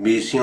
20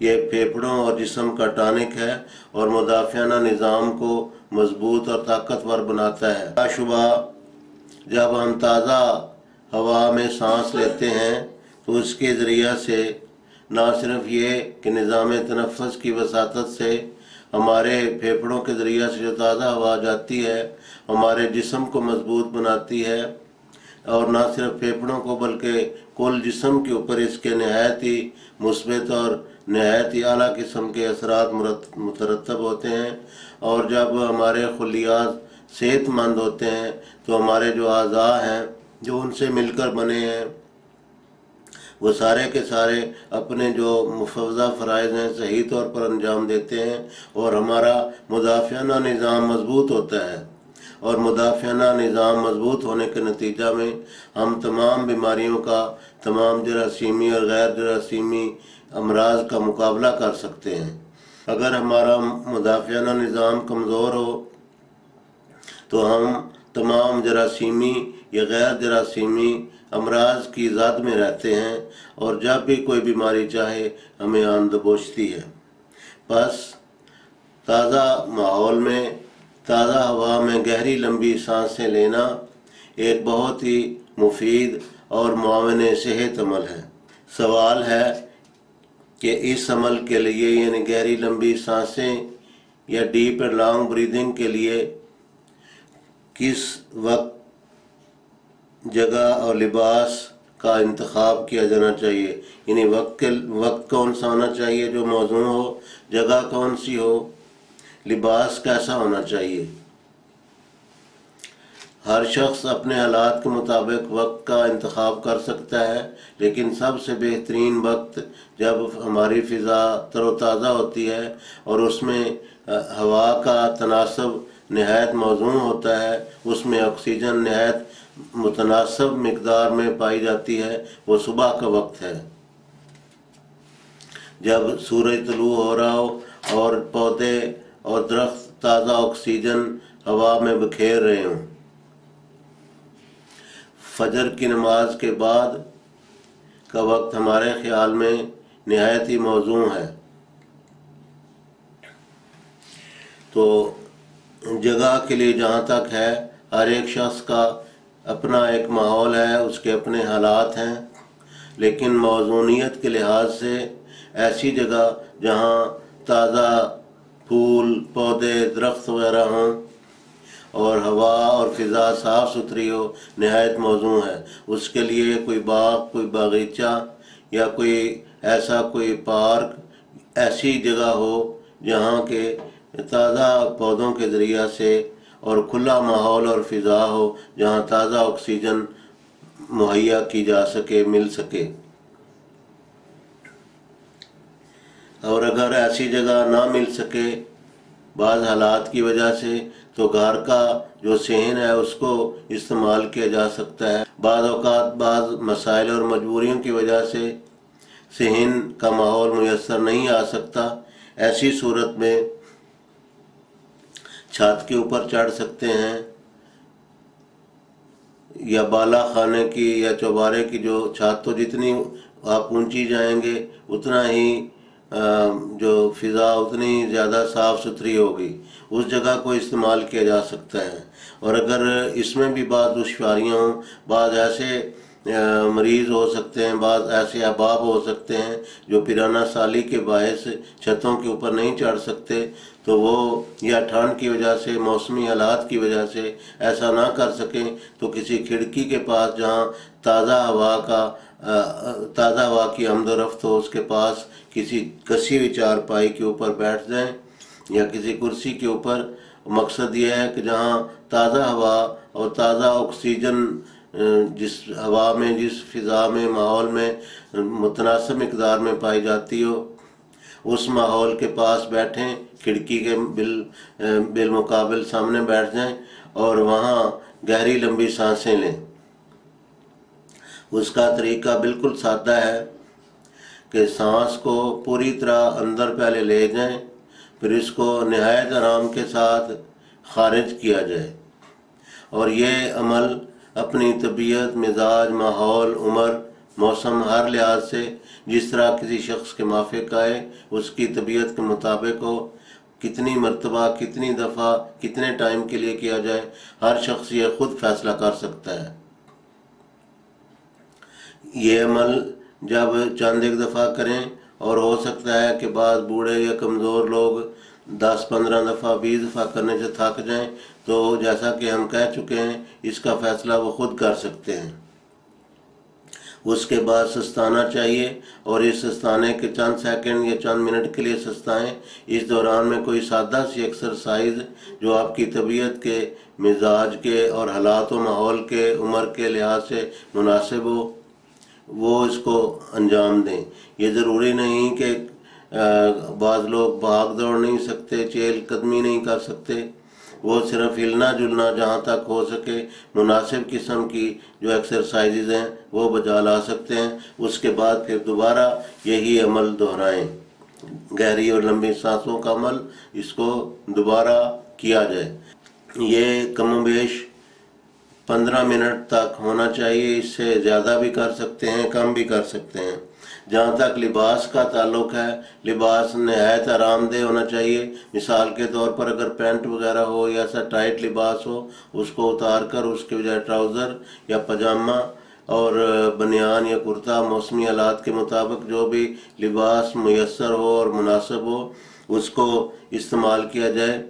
یہ پھیپھڑوں اور جسم کا ٹانک ہے اور مدافعانہ نظام کو مضبوط اور طاقتور بناتا ہے۔ لا شبہ جب ہم تازہ ہوا میں سانس لیتے ہیں تو اس کے ذریعہ سے نہ صرف یہ کہ نظام تنفس کی وساطت سے ہمارے پھیپھڑوں کے ذریعہ سے جو تازہ ہوا جاتی ہے ہمارے جسم کو مضبوط بناتی ہے، اور نہ صرف پھیپھڑوں کو بلکہ کل جسم کے اوپر اس کے نہایت ہی مثبت اور نہایت ہی اعلیٰ قسم کے اثرات مترتب ہوتے ہیں۔ اور جب ہمارے خلیات صحت مند ہوتے ہیں تو ہمارے جو اعضاء ہیں جو ان سے مل کر بنے ہیں وہ سارے کے سارے اپنے جو مفوضہ فرائض ہیں صحیح طور پر انجام دیتے ہیں، اور ہمارا مدافعانہ نظام مضبوط ہوتا ہے، اور مدافعانہ نظام مضبوط ہونے کے نتیجہ میں ہم تمام بیماریوں کا، تمام جراثیمی اور غیر جراثیمی امراض کا مقابلہ کر سکتے ہیں۔ اگر ہمارا مدافعانہ نظام کمزور ہو تو ہم تمام جراثیمی یا غیر جراثیمی امراض کی زد میں رہتے ہیں، اور جب بھی کوئی بیماری چاہے ہمیں آن دبوچتی ہے۔ بس تازہ ماحول میں، تازہ ہوا میں گہری لمبی سانسیں لینا ایک بہت ہی مفید اور معاون صحت عمل ہے۔ سوال ہے کہ اس عمل کے لیے یعنی گہری لمبی سانسیں یا ڈیپ اینڈ لانگ بریدنگ کے لیے کس وقت، جگہ اور لباس کا انتخاب کیا جانا چاہیے، یعنی وقت کون سا ہونا چاہیے جو موزوں ہو، جگہ کون سی ہو، لباس کیسا ہونا چاہیے۔ ہر شخص اپنے حالات کے مطابق وقت کا انتخاب کر سکتا ہے، لیکن سب سے بہترین وقت جب ہماری فضا تر و تازہ ہوتی ہے اور اس میں ہوا کا تناسب نہایت موزوں ہوتا ہے، اس میں آکسیجن نہایت متناسب مقدار میں پائی جاتی ہے، وہ صبح کا وقت ہے، جب سورج طلوع ہو رہا ہو اور پودے اور درخت تازہ آکسیجن ہوا میں بکھیر رہے ہوں۔ فجر کی نماز کے بعد کا وقت ہمارے خیال میں نہایت ہی موزوں ہے۔ تو جگہ کے لیے جہاں تک ہے، ہر ایک شخص کا اپنا ایک ماحول ہے، اس کے اپنے حالات ہیں، لیکن موزونیت کے لحاظ سے ایسی جگہ جہاں تازہ پھول، پودے، درخت وغیرہ ہوں اور ہوا اور فضا صاف ستھری ہو، نہایت موزوں ہے۔ اس کے لیے کوئی باغ، کوئی باغیچہ یا کوئی ایسا کوئی پارک، ایسی جگہ ہو جہاں کے تازہ پودوں کے ذریعہ سے اور کھلا ماحول اور فضا ہو جہاں تازہ آکسیجن مہیا کی جا سکے، مل سکے۔ اور اگر ایسی جگہ نہ مل سکے بعض حالات کی وجہ سے، تو گھر کا جو صحن ہے اس کو استعمال کیا جا سکتا ہے۔ بعض اوقات بعض مسائل اور مجبوریوں کی وجہ سے صحن کا ماحول میسر نہیں آ سکتا، ایسی صورت میں چھت کے اوپر چڑھ سکتے ہیں، یا بالا خانے کی یا چوبارے کی جو چھت، تو جتنی آپ اونچی جائیں گے اتنا ہی جو فضا اتنی زیادہ صاف ستھری ہوگی، اس جگہ کو استعمال کیا جا سکتا ہے۔ اور اگر اس میں بھی بعض دشواریاں ہوں، بعض ایسے مریض ہو سکتے ہیں، بعض ایسے احباب ہو سکتے ہیں جو پیرانہ سالی کے باعث چھتوں کے اوپر نہیں چڑھ سکتے، تو وہ یا ٹھنڈ کی وجہ سے، موسمی حالات کی وجہ سے ایسا نہ کر سکیں تو کسی کھڑکی کے پاس جہاں تازہ ہوا کی آمد و رفت ہو، اس کے پاس کسی کسی ہوئی چارپائی کے اوپر بیٹھ جائیں یا کسی کرسی کے اوپر۔ مقصد یہ ہے کہ جہاں تازہ ہوا اور تازہ آکسیجن جس ہوا میں، جس فضا میں، ماحول میں متناسب مقدار میں پائی جاتی ہو، اس ماحول کے پاس بیٹھیں، کھڑکی کے بالمقابل سامنے بیٹھ جائیں اور وہاں گہری لمبی سانسیں لیں۔ اس کا طریقہ بالکل سادہ ہے کہ سانس کو پوری طرح اندر پہلے لے جائیں، پھر اس کو نہایت آرام کے ساتھ خارج کیا جائے، اور یہ عمل اپنی طبیعت، مزاج، ماحول، عمر موسم ہر لحاظ سے جس طرح کسی شخص کے مافق آئے اس کی طبیعت کے مطابق ہو، کتنی مرتبہ، کتنی دفعہ، کتنے ٹائم کے لیے کیا جائے، ہر شخص یہ خود فیصلہ کر سکتا ہے۔ یہ عمل جب چند ایک دفعہ کریں، اور ہو سکتا ہے کہ بعض بوڑھے یا کمزور لوگ 10-15 دفعہ 20 دفعہ کرنے سے تھک جائیں، تو جیسا کہ ہم کہہ چکے ہیں اس کا فیصلہ وہ خود کر سکتے ہیں۔ اس کے بعد سستانا چاہیے، اور اس سستانے کے چند سیکنڈ یا چند منٹ کے لیے سستائیں۔ اس دوران میں کوئی سادہ سی ایکسرسائز جو آپ کی طبیعت کے، مزاج کے اور حالات و ماحول کے، عمر کے لحاظ سے مناسب ہو، وہ اس کو انجام دیں۔ یہ ضروری نہیں کہ بعض لوگ بھاگ دوڑ نہیں سکتے، چہل قدمی نہیں کر سکتے، وہ صرف ہلنا جلنا جہاں تک ہو سکے مناسب قسم کی جو ایکسرسائزز ہیں وہ بجا لا سکتے ہیں۔ اس کے بعد پھر دوبارہ یہی عمل دہرائیں، گہری اور لمبی سانسوں کا عمل، اس کو دوبارہ کیا جائے۔ یہ کم و بیش 15 منٹ تک ہونا چاہیے، اس سے زیادہ بھی کر سکتے ہیں، کم بھی کر سکتے ہیں۔ جہاں تک لباس کا تعلق ہے، لباس نہایت آرام دہ ہونا چاہیے۔ مثال کے طور پر اگر پینٹ وغیرہ ہو یا ایسا ٹائٹ لباس ہو، اس کو اتار کر اس کے بجائے ٹراؤزر یا پاجامہ اور بنیان یا کرتا، موسمی حالات کے مطابق جو بھی لباس میسر ہو اور مناسب ہو اس کو استعمال کیا جائے۔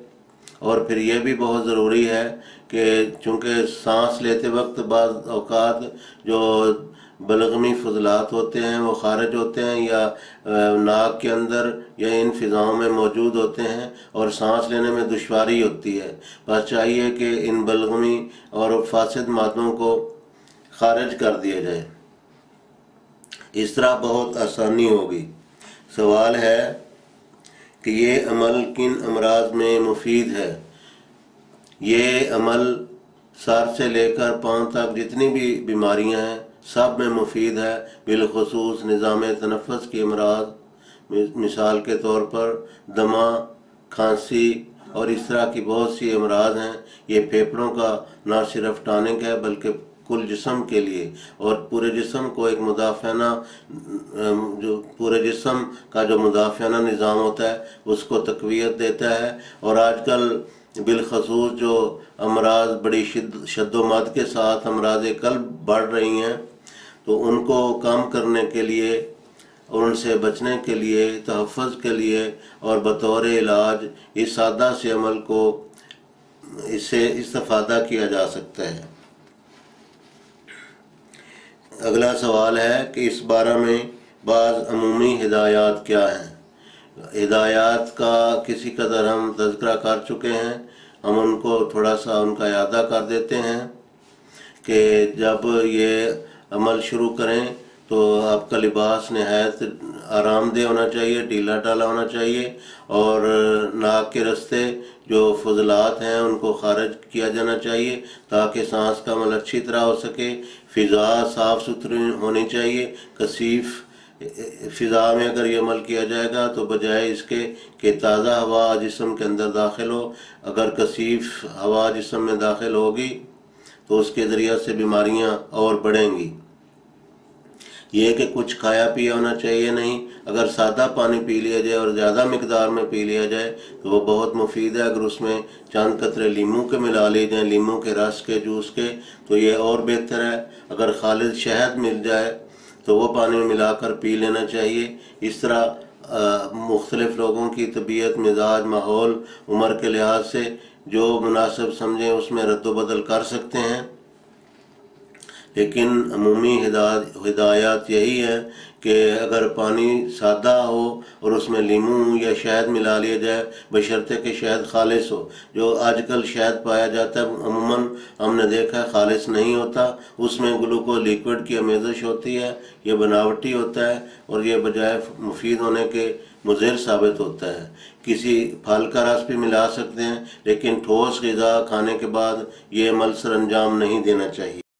اور پھر یہ بھی بہت ضروری ہے کہ چونکہ سانس لیتے وقت بعض اوقات جو بلغمی فضلات ہوتے ہیں وہ خارج ہوتے ہیں یا ناک کے اندر یا ان فضاؤں میں موجود ہوتے ہیں، اور سانس لینے میں دشواری ہوتی ہے، بس چاہیے کہ ان بلغمی اور فاسد مادوں کو خارج کر دیا جائے۔ اس طرح بہت آسانی ہوگی۔ سوال ہے کہ یہ عمل کن امراض میں مفید ہے؟ یہ عمل سر سے لے کر پاؤں تک جتنی بھی بیماریاں ہیں سب میں مفید ہے، بالخصوص نظام تنفس کی امراض، مثال کے طور پر دمہ، کھانسی اور اس طرح کی بہت سی امراض ہیں۔ یہ پھیپھڑوں کا نہ صرف ٹانک ہے بلکہ کل جسم کے لیے، اور پورے جسم کو ایک مدافعانہ پورے جسم کا جو مدافعانہ نظام ہوتا ہے اس کو تقویت دیتا ہے۔ اور آج کل بالخصوص جو امراض بڑی شد و مد کے ساتھ امراض قلب بڑھ رہی ہیں، تو ان کو کم کرنے کے لیے اور ان سے بچنے کے لیے، تحفظ کے لیے اور بطور علاج اس سادہ سے عمل کو اس سے استفادہ کیا جا سکتا ہے۔ اگلا سوال ہے کہ اس بارے میں بعض عمومی ہدایات کیا ہیں؟ ہدایات کا کسی قدر ہم تذکرہ کر چکے ہیں، ہم ان کو تھوڑا سا ان کا اعادہ کر دیتے ہیں کہ جب یہ عمل شروع کریں تو آپ کا لباس نہایت آرام دہ ہونا چاہیے، ڈھیلا ڈھالا ہونا چاہیے، اور ناک کے رستے جو فضلات ہیں ان کو خارج کیا جانا چاہیے تاکہ سانس کا عمل اچھی طرح ہو سکے۔ فضا صاف ستھری ہونی چاہیے۔ کثیف فضا میں اگر یہ عمل کیا جائے گا تو بجائے اس کے کہ تازہ ہوا جسم کے اندر داخل ہو، اگر کثیف ہوا جسم میں داخل ہوگی تو اس کے ذریعہ سے بیماریاں اور بڑھیں گی۔ یہ کہ کچھ کھایا پیا ہونا چاہیے نہیں، اگر سادہ پانی پی لیا جائے اور زیادہ مقدار میں پی لیا جائے تو وہ بہت مفید ہے۔ اگر اس میں چند قطرے لیموں کے ملا لیے جائیں، لیموں کے رس کے، جوس کے، تو یہ اور بہتر ہے۔ اگر خالص شہد مل جائے تو وہ پانی میں ملا کر پی لینا چاہیے۔ اس طرح مختلف لوگوں کی طبیعت، مزاج، ماحول، عمر کے لحاظ سے جو مناسب سمجھیں اس میں رد و بدل کر سکتے ہیں، لیکن عمومی ہدایات یہی ہے کہ اگر پانی سادہ ہو اور اس میں لیموں یا شہد ملا لیا جائے، بشرطے کہ شہد خالص ہو۔ جو آج کل شہد پایا جاتا ہے عموماً ہم نے دیکھا ہے خالص نہیں ہوتا، اس میں گلوکوز لیکوڈ کی آمیزش ہوتی ہے، یہ بناوٹی ہوتا ہے اور یہ بجائے مفید ہونے کے مضر ثابت ہوتا ہے۔ کسی پھل کا رس بھی ملا سکتے ہیں، لیکن ٹھوس غذا کھانے کے بعد یہ عمل سر انجام نہیں دینا چاہیے۔